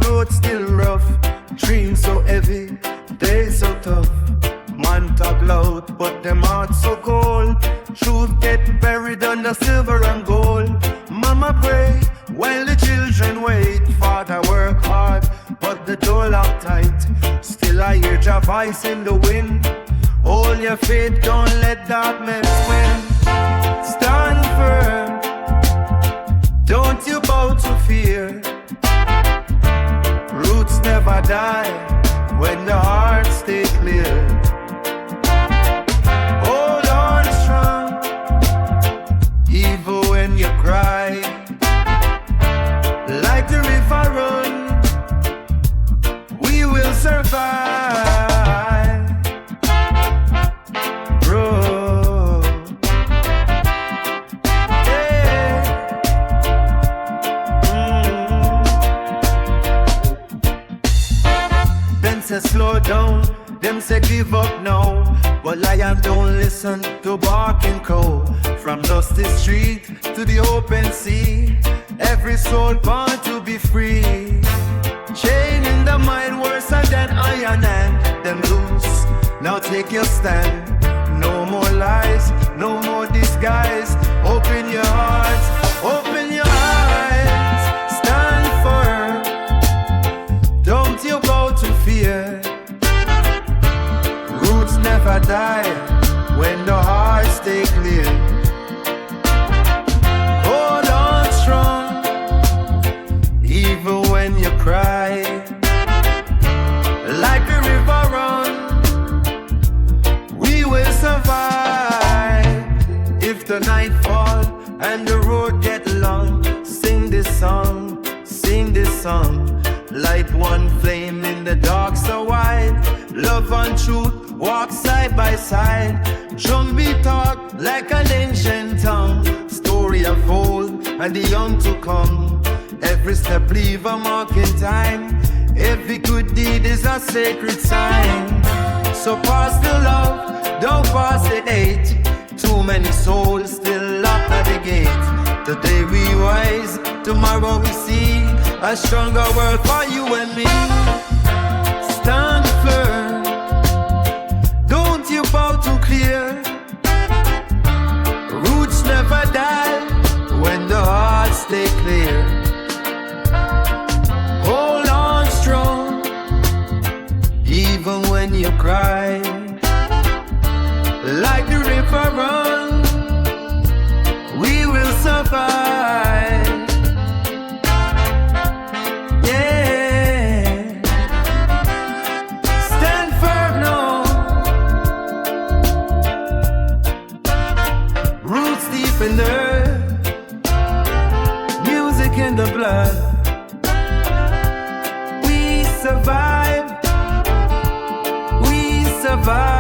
road still rough, dreams so heavy, days so tough. Man talk loud, but them hearts so cold. Truth get buried under silver and gold. Mama pray while the children wait. Father work hard, but the door locked tight. Still I hear your voice in the wind. Hold your faith, don't let darkness win. Stand firm, don't you bow to fear. Roots never die when the heart stay clear. Hold on strong, even when you cry. Like the river run, we will survive. Bro, yeah. Them say slow down, them say give up now. But lion don't listen to barking cow. From dusty street to the open sea, every soul born to be free. Chain in the mind worse than iron and them loose. Now take your stand. No more lies, no more disguise. Open your hearts, open your eyes. Stand firm, don't you bow to fear. Roots never die when the heart stay clear. Hold on strong, even when you cry. Like the river run, we will survive. If the night fall and the road get long, sing this song, sing this song. Light one flame in the dark so wide. Love and truth walk side by side. Drum beat talk like an ancient tongue. Story of old and the young to come. Every step leave a mark in time. Every good deed is a sacred sign. So pass the love, don't pass the hate. Too many souls still locked at the gate. Today we rise, tomorrow we see a stronger world for you and me. Stand firm, don't you bow too clear. Roots never die when the heart stay clear. Hold on strong, even when you cry. Like the river run, we will survive. Yeah, stand firm now. Roots deep in the earth, music in the blood. We survive, we survive.